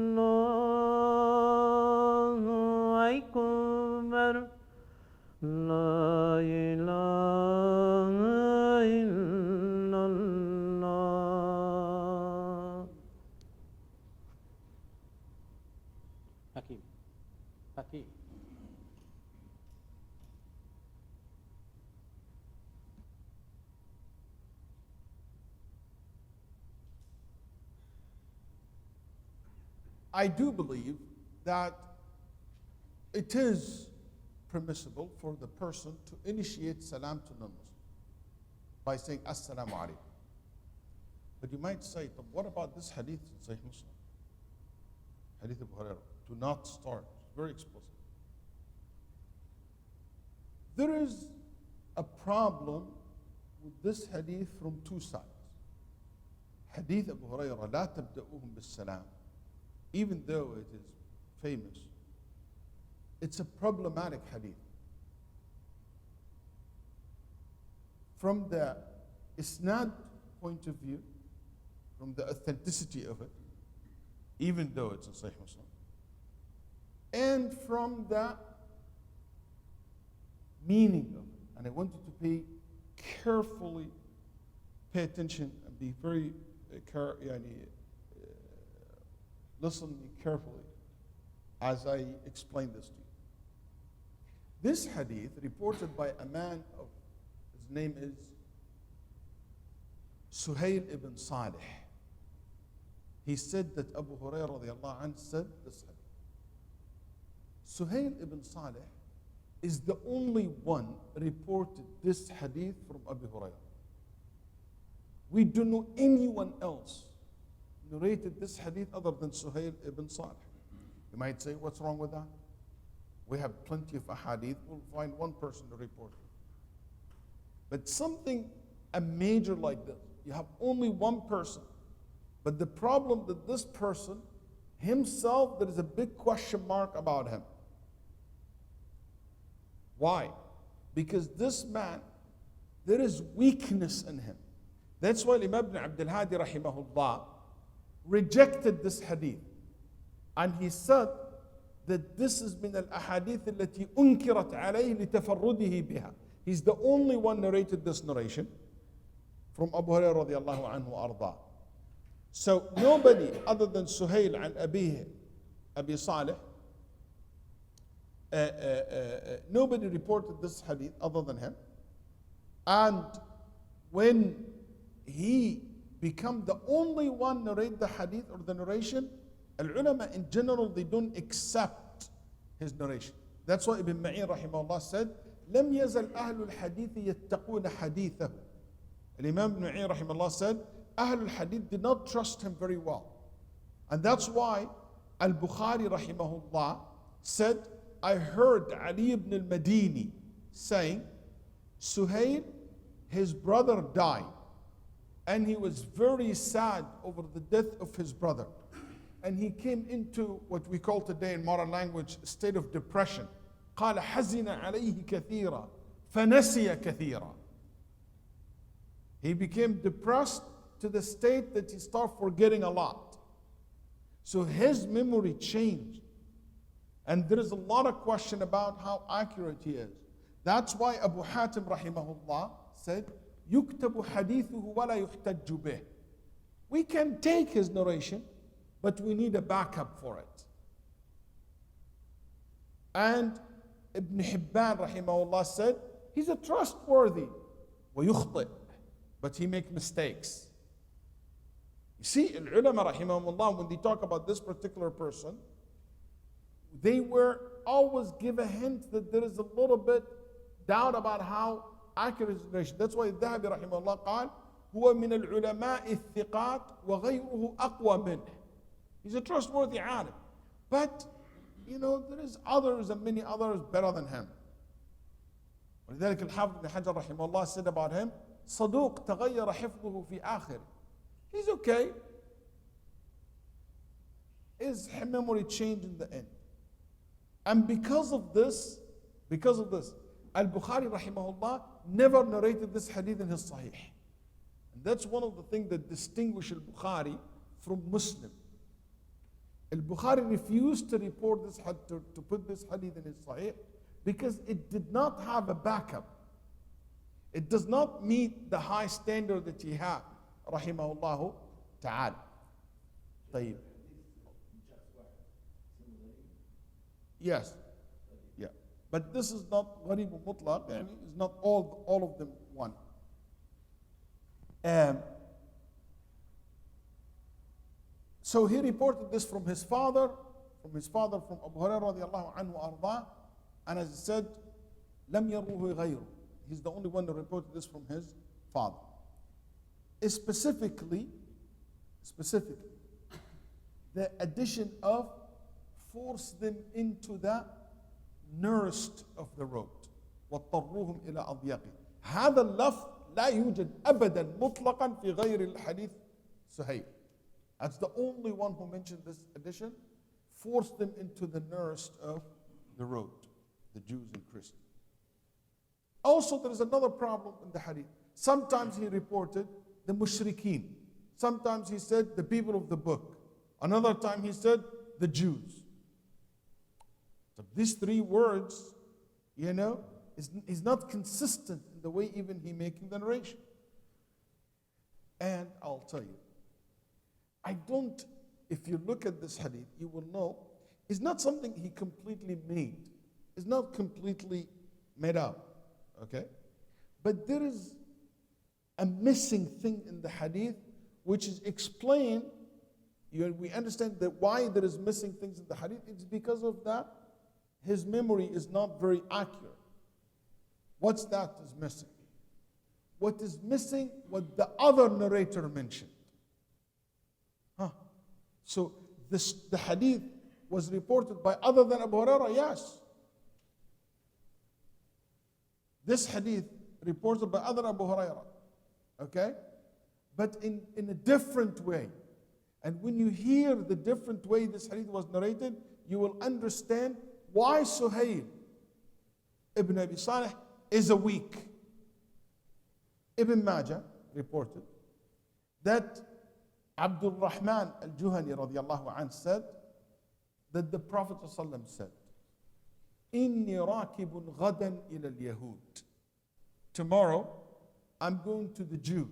Speaker 4: أكبر لا إله إلا الله.
Speaker 5: Hakim. Hakim.
Speaker 1: I do believe that it is permissible for the person to initiate salam to non-Muslim by saying Assalamu alaikum. But you might say, "But what about this hadith in Sahih Muslim? Hadith of Hurairah, do not start." It's very explicit. There is a problem with this hadith from two sides. Hadith Abu Hurairah, لا تبدأوهم بالسلام, even though it is famous, it's a problematic hadith. From the isnad point of view, from the authenticity of it, even though it's in Sahih Muslim, and from the meaning of it. And I want you to pay attention and be very listen to me carefully as I explain this to you. This hadith, reported by a man of, his name is Suhail ibn Salih. He said that Abu Hurairah radiallahu anhu said this hadith. Suhail ibn Salih is the only one reported this hadith from Abu Hurairah. We don't know anyone else narrated this hadith other than Suhail ibn Salih. You might say, what's wrong with that? We have plenty of ahadith, we'll find one person to report it. But something, a major like this, you have only one person. But the problem that this person himself, there is a big question mark about him. Why? Because this man, there is weakness in him. That's why Imam ibn Abdul Hadi rahimahullah rejected this hadith. And he said that this is min al-ahadith التي أنكرت عليه لتفرده بها. He's the only one narrated this narration from Abu Hurairah radiallahu anhu arda. So nobody other than Suhail and Abi Salih, nobody reported this hadith other than him. And when he become the only one narrate the hadith or the narration, al-ulama in general, they don't accept his narration. That's why Ibn Ma'in rahimahullah said, لم يزل أهل الحديث يتقون حديثه. Imam Ibn Ma'in rahimahullah said, Ahlul Hadith did not trust him very well. And that's why Al-Bukhari rahimahullah said, I heard Ali ibn al-Madini saying, Suhail, his brother died. And he was very sad over the death of his brother. And he came into what we call today in modern language, a state of depression. قال حزن عليه كثيرا فنسي كثيرا. He became depressed to the state that he started forgetting a lot. So his memory changed. And there is a lot of question about how accurate he is. That's why Abu Hatim rahimahullah said, يكتب حديثه ولا يحتج به. We can take his narration, but we need a backup for it. And Ibn Hibban rahimahullah said, he's a trustworthy, ويخطئ, but he makes mistakes. You see, al-ulama rahimahumullah, when they talk about this particular person, they were always give a hint that there is a little bit doubt about how accurate his narration. That's why الذهبي rahimahullah قال هو من العلماء الثقات وغيره أقوى منه. He's a trustworthy alim. But, you know, there is others and many others better than him. ولذلك الحافظ بن حجر رحمه الله said about him, صدوق تغير حفظه في آخر. He's okay. His memory changed in the end. And because of this, Al-Bukhari rahimahullah never narrated this hadith in his Sahih. That's one of the things that distinguish al-Bukhari from Muslim. Al-Bukhari refused to report this hadith, to put this hadith in his Sahih, because it did not have a backup. It does not meet the high standard that he had, rahimahullah ta'ala. طيب. Yes. Yeah. But this is not gharib mutlaq, and it's not all of them one. So he reported this from his father, from Abu Hurairah radiallahu anhu arda, and as he said, لم يروه غيره. He's the only one that reported this from his father. Specifically, the addition of force them into the nearest of the road. واضطروهم إلى أضيقه. هذا اللفظ لا يوجد أبدا مطلقا في غير الحديث سهيل. That's the only one who mentioned this addition. Force them into the nearest of the road, the Jews and Christians. Also, there is another problem in the hadith. Sometimes he reported the mushrikeen. Sometimes he said the people of the book. Another time he said the Jews. So these three words, is not consistent in the way even he making the narration. And I'll tell you, if you look at this hadith, you will know it's not something he completely made. It's not completely made up. Okay? But there is a missing thing in the hadith which is explained. We understand that why there is missing things in the hadith. It's because of that his memory is not very accurate. What's that is missing? What is missing, what the other narrator mentioned. So the hadith was reported by other than Abu Hurairah, yes. This hadith reported by other Abu Hurairah, okay? But in a different way. And when you hear the different way this hadith was narrated, you will understand why Suhail ibn Abi Salih is a weak. Ibn Majah reported that Abdul Rahman al-Juhani radiallahu anh said that the Prophet ﷺ said, إِنِّي رَاكِبٌ غَدًا إِلَى الْيَهُودِ. Tomorrow, I'm going to the Jews.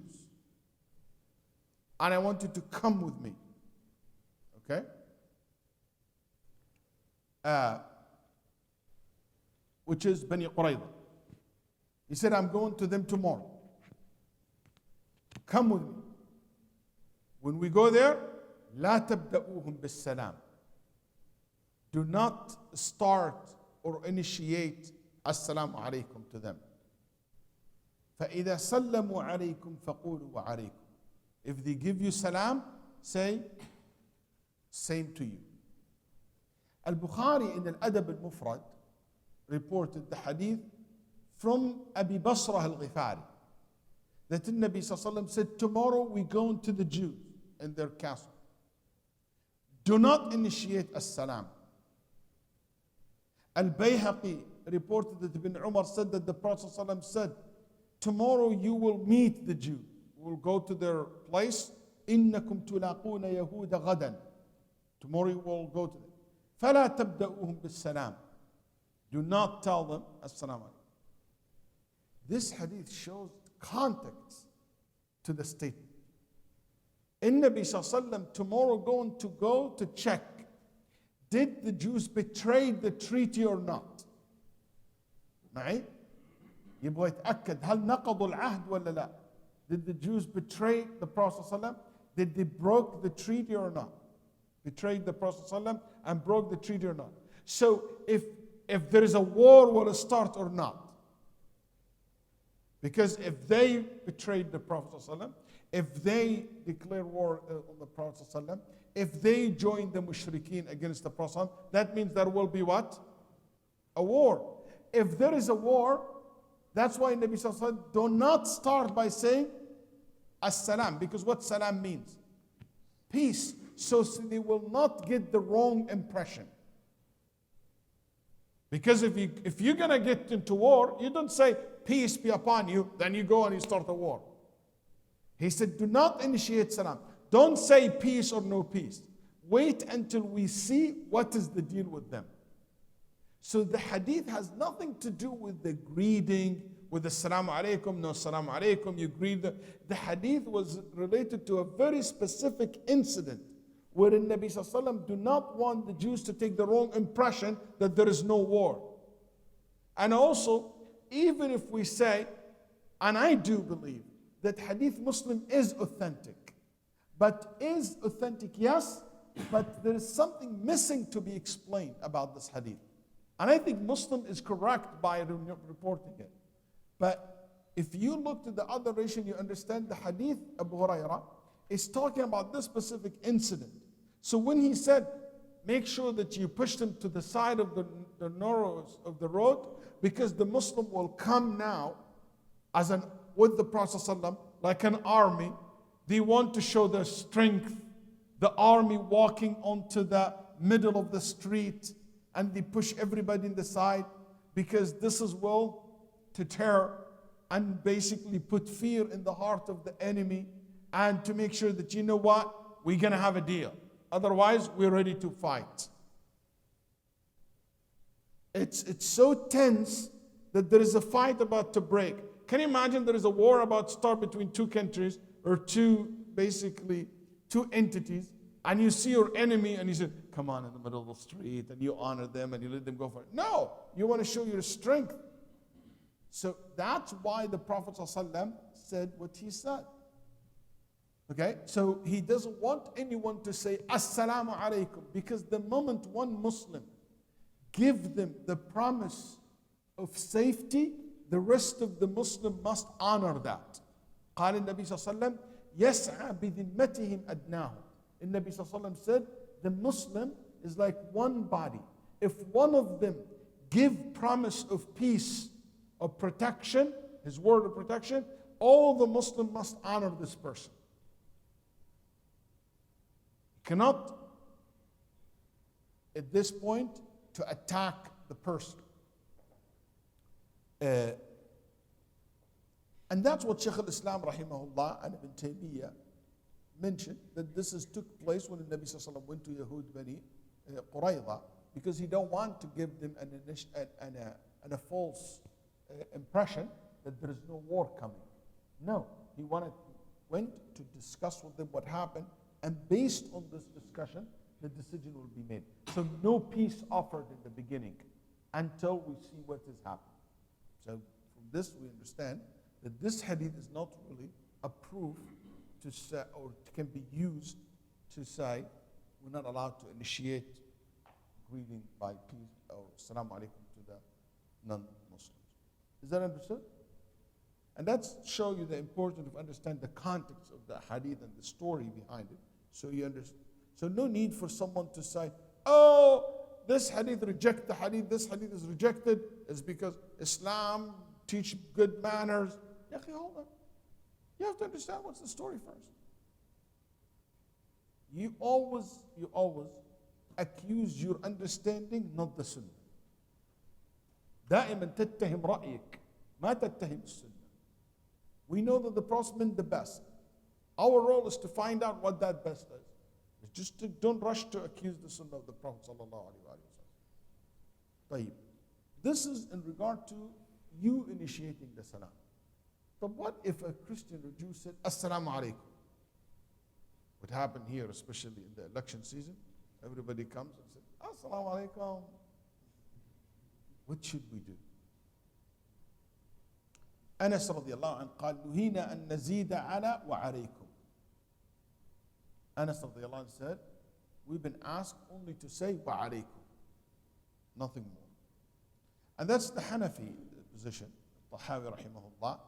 Speaker 1: And I want you to come with me. Okay? Which is Bani Qurayza. He said, I'm going to them tomorrow. Come with me. When we go there, لا تبدأوهم بالسلام. Do not start or initiate السلام عليكم to them. فإذا سلموا عليكم فقولوا وعليكم. If they give you salam, say, same to you. Al-Bukhari in Al-Adab al-Mufrad reported the hadith from Abi Basrah al-Ghifari that the Nabi sallallahu alaihi wasallam said, tomorrow we go into the Jews in their castle. Do not initiate as-salam. Al-Bayhaqi reported that Ibn Umar said that the Prophet sallallahu alaihi wasallam said, tomorrow you will meet the Jews. Will go to their place. إنكم تلاقون يهود غدا. Tomorrow you will go to them. فلا تبدأوهم بالسلام. Do not tell them السلام عليكم. This hadith shows context to the statement. Nabi sallallahu alaihi wasallam tomorrow going to go to check. Did the Jews betray the treaty or not? معي؟ يبغى يتأكد هل نقضوا العهد ولا لا؟ Did the Jews betray the Prophet ﷺ? Did they broke the treaty or not? Betrayed the Prophet ﷺ and broke the treaty or not? So if there is a war, will it start or not? Because if they betrayed the Prophet ﷺ, if they declare war on the Prophet ﷺ, if they join the mushrikeen against the Prophet ﷺ, that means there will be what? A war. If there is a war, that's why Nabi Sallallahu Alaihi Wasallam do not start by saying as-salam, because what salam means? Peace. So they will not get the wrong impression. Because if you're going to get into war, you don't say peace be upon you, then you go and you start a war. He said, do not initiate salam. Don't say peace or no peace. Wait until we see what is the deal with them. So the hadith has nothing to do with the greeting, with the salamu alaikum, no salamu alaikum, you greet them. The hadith was related to a very specific incident where the Nabi Sallallahu Alaihi Wasallam do not want the Jews to take the wrong impression that there is no war. And also, even if we say, and I do believe, that Hadith Muslim is authentic. But is authentic, yes, but there is something missing to be explained about this Hadith. And I think Muslim is correct by reporting it. But if you look to the other narration, you understand the Hadith Abu Hurairah is talking about this specific incident. So when he said, make sure that you push them to the side of the narrows of the road, because the Muslim will come now with the Prophet ﷺ, like an army. They want to show their strength. The army walking onto the middle of the street, and they push everybody in the side, because this is to tear and basically put fear in the heart of the enemy, and to make sure that, you know what, we're going to have a deal. Otherwise, we're ready to fight. It's so tense that there is a fight about to break. Can you imagine there is a war about to start between two countries, or two entities, and you see your enemy and you say, come on in the middle of the street, and you honor them and you let them go for it. No, you want to show your strength. So that's why the Prophet ﷺ said what he said. Okay, so he doesn't want anyone to say Assalamu alaikum, because the moment one Muslim give them the promise of safety, the rest of the Muslim must honor that. قال النبي صلى الله عليه وسلم يسعى بذمتهم أدناهم. The Nabi صلى الله عليه وسلم said, the Muslim is like one body. If one of them give promise of peace, of protection, his word of protection, all the Muslim must honor this person. Cannot, at this point, to attack the person. And that's what Shaykh al-Islam rahimahullah and Ibn Taymiyyah mentioned, that this took place when the Nabi Sallallahu Alaihi Wasallam went to Yahud Bani Qurayza, because he don't want to give them a false impression that there is no war coming. No, he went to discuss with them what happened, and based on this discussion, the decision will be made. So no peace offered in the beginning until we see what has happened. So from this we understand that this hadith is not really a proof to say, or can be used to say we're not allowed to initiate greeting by peace or Assalamu alaikum to the non-Muslims. Is that understood? And that's show you the importance of understand the context of the hadith and the story behind it. So you understand. So no need for someone to say, oh, this hadith reject the hadith, this hadith is rejected. It's because Islam teach good manners. Hold on. You have to understand what's the story first. You always accuse your understanding, not the sunnah. دائما تتهم رأيك ما تتهم السنة. We know that the Prophet meant the best. Our role is to find out what that best is. Don't rush to accuse the Sunnah of the Prophet sallallahu alaihi wasallam. This is in regard to you initiating the salam. But what if a Christian or Jew said Assalamu alaikum? What happened here, especially in the election season, everybody comes and says Assalamu alaikum. What should we do? Anas radiallahu anhu قال نهينا أن نزيد على وعليكم. Anas radiallahu anhu said, we've been asked only to say وعليكم, nothing more. And that's the Hanafi position. Tahawi rahimahullah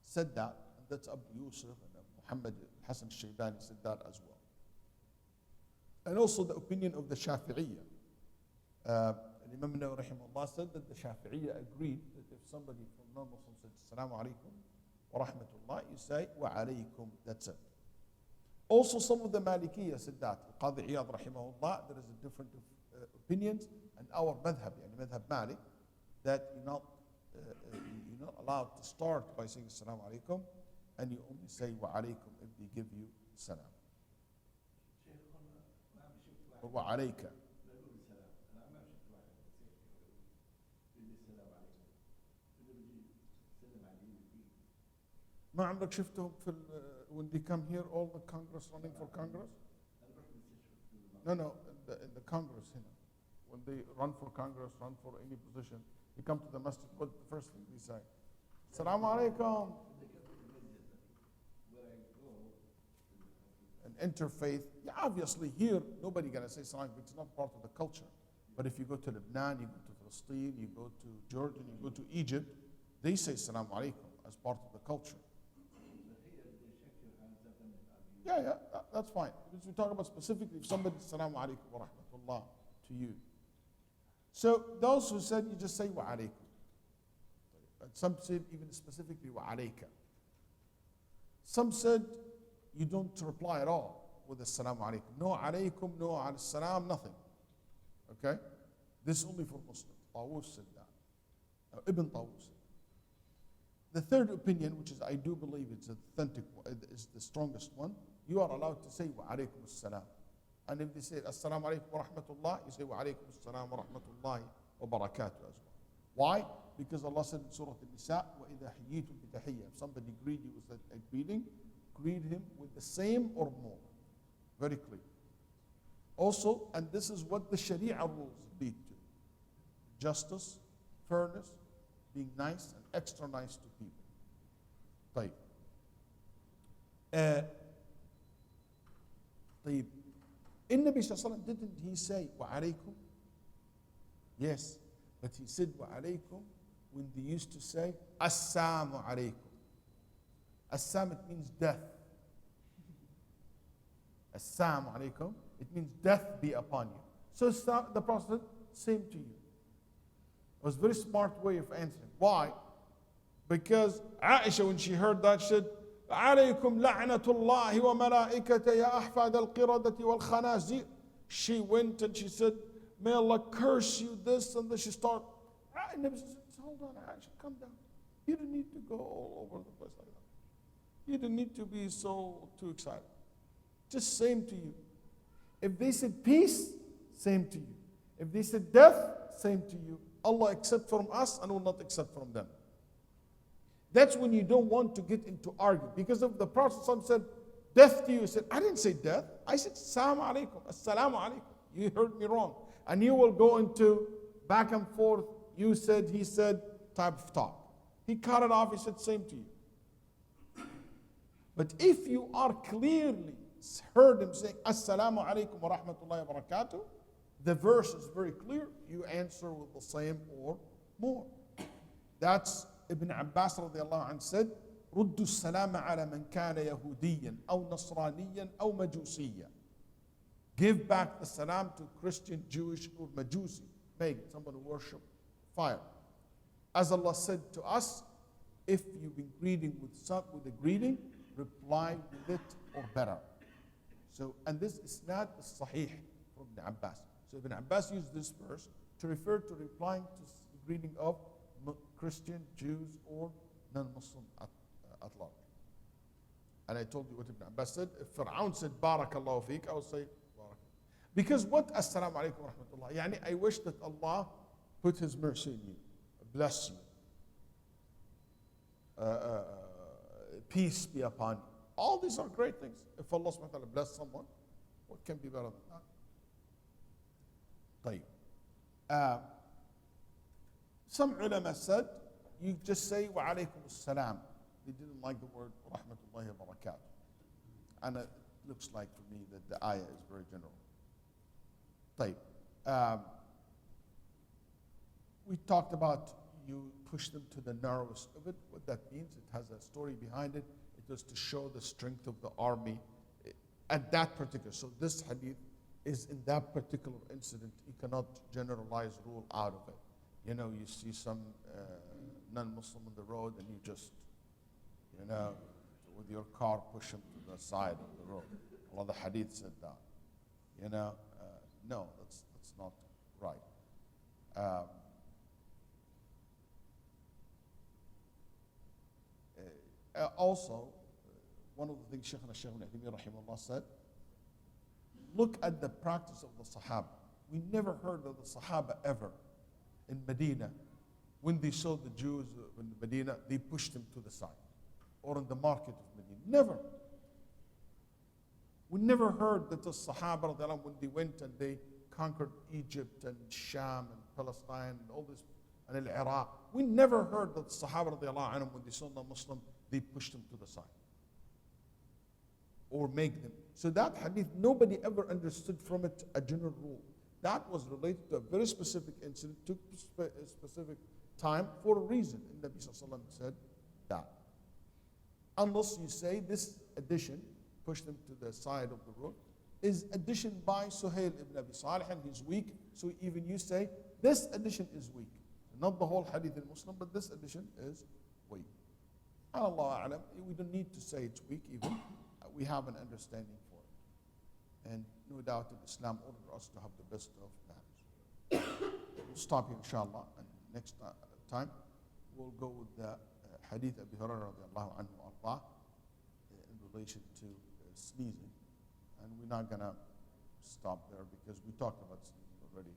Speaker 1: said that, and that's Abu Yusuf and Muhammad Hassan al-Shaybani said that as well. And also the opinion of the Shafi'iyya. Imam Nawawi rahimahullah said that the Shafi'iyya agreed that if somebody from non-Muslim said Assalamu alaikum wa rahmatullah, you say wa alaykum, that's it. Also some of the Malikiyya said that. Qadi Iyad rahimahullah, there is a different opinions, and our madhab, madhab Malik, that you're not allowed to start by saying Assalamu alaikum, and you only say wa alaykum if they give you salam. Or wa alayka. ما عمرك شفتهم في when they come here all the Congress running for Congress? No, in the Congress هنا. When they run for Congress, run for any position, they come to the masjid, what the first thing they say? Assalamu alaikum. An interfaith, yeah, obviously here, nobody gonna say salam, it's not part of the culture. But if you go to Lebanon, you go to Palestine, you go to Jordan, you go to Egypt, they say salam alaikum as part of the culture. Yeah, that's fine. Because we talk about specifically if somebody says Assalamu alaikum wa rahmatullah to you. So those who said you just say wa alaikum. And some said even specifically wa alayka. Some said you don't reply at all with Assalamu alaikum. No alaikum, no al salam, nothing. Okay? This is only for Muslims. Tawus said that. Ibn Tawus. The third opinion, which is I do believe it's authentic, is the strongest one. You are allowed to say wa alaykum as-salam. And if they say assalamu alaykum wa rahmatullah, you say wa alaykum as-salam wa rahmatullahi wa barakatuh as well. Why? Because Allah said in Surah An-Nisa, وَإِذَا حِيِّيتُم بِتَحِيَّةٍ. If somebody greet you with a greeting, greet him with the same or more. Very clear. Also, and this is what the Sharia rules lead to. Justice, fairness, being nice and extra nice to people. طيب. طيب. النبي صلى الله عليه وسلم, didn't he say وعليكم? Yes, but he said وعليكم when they used to say السلام عليكم. السلام, it means death. السلام عليكم, it means death be upon you. So the Prophet said, same to you. It was a very smart way of answering. Why? Because Aisha, when she heard that, she said, عليكم لعنة الله وملائكته يا أحفاد القردة والخنازير. She went and she said, may Allah curse you this, and then she started. And Nabi said, hold on, Aisha, calm down. You don't need to go all over the place like that. You don't need to be so too excited. Just same to you. If they said peace, same to you. If they said death, same to you. Allah accept from us and will not accept from them. That's when you don't want to get into argument. Because if the Prophet said death to you, he said, I didn't say death. I said Assalamu alaikum. Assalamu alaikum. You heard me wrong. And you will go into back and forth, you said, he said, type of talk. He cut it off, he said same to you. But if you are clearly heard him saying Assalamu alaikum wa rahmatullahi wa barakatuh, the verse is very clear. You answer with the same or more. That's Ibn Abbas radiallahu anhu said, رُدُّ السَّلَامَ عَلَى مَنْ كَانَ يَهُودِيًّا أَوْ نَصْرَانِيًّا أَوْ مَجُوسِيًّا. Give back the salam to Christian, Jewish, or Majusi, pagan, someone who worship fire. As Allah said to us, if you've been greeting with a greeting, reply with it or better. So, and this is not sahih from Ibn Abbas. So Ibn Abbas used this verse to refer to replying to the greeting of Christian, Jews, or non-Muslim at large. And I told you what Ibn Abbas said. If Fir'aun said, Barakallahu feek, I would say, Barak. Because what Assalamu alaikum wa rahmatullah? Yani, I wish that Allah put His mercy in you, bless you, peace be upon you. All these are great things. If Allah subhanahu wa ta'ala bless someone, what can be better than that? طيب. Some ulama said, you just say wa alaykum as-salam. They didn't like the word rahmatullahi wa barakatuh. And it looks like for me that the ayah is very general. طيب. We talked about you push them to the narrowest of it. What that means, it has a story behind it. It was to show the strength of the army at that particular. So this hadith is in that particular incident. You cannot generalize rule out of it. You know, you see some non-Muslim on the road and you just, you know, with your car push him to the side of the road. Allah, the hadith said that. You know, no, that's not right. Also, one of the things Shaykh rahimahullah said, look at the practice of the Sahaba. We never heard of the Sahaba ever in Medina, when they saw the Jews in Medina, they pushed them to the side. Or in the market of Medina. Never. We never heard that the Sahaba, when they went and they conquered Egypt and Sham and Palestine and all this, and Iraq, we never heard that the Sahaba, when they saw the Muslim, they pushed them to the side. Or make them. So that hadith, nobody ever understood from it a general rule. That was related to a very specific incident, took a specific time for a reason. And Nabi Sallallahu Alaihi Wasallam said that. Unless you say this addition, push them to the side of the road, is addition by Suhail ibn Abi Salih, and he's weak. So even you say, this addition is weak. Not the whole hadith in Muslim, but this addition is weak. Allah A'lam, we don't need to say it's weak even. We have an understanding for it. And no doubt that Islam ordered us to have the best of manners. We'll stop here, inshallah, and next time we'll go with the hadith Abi Hurairah radiallahu anhu arba in relation to sneezing. And we're not going to stop there because we talked about sneezing already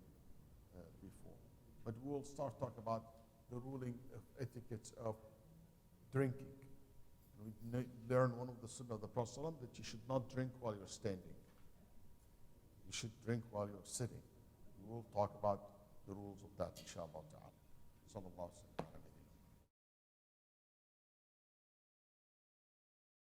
Speaker 1: before. But we'll start talking about the ruling of etiquettes of drinking. We learn one of the sunnah of the Prophet ﷺ that you should not drink while you're standing. You should drink while you're sitting. We will talk about the rules of that, inshallah ta'ala. Sallallahu alaihi wasallam.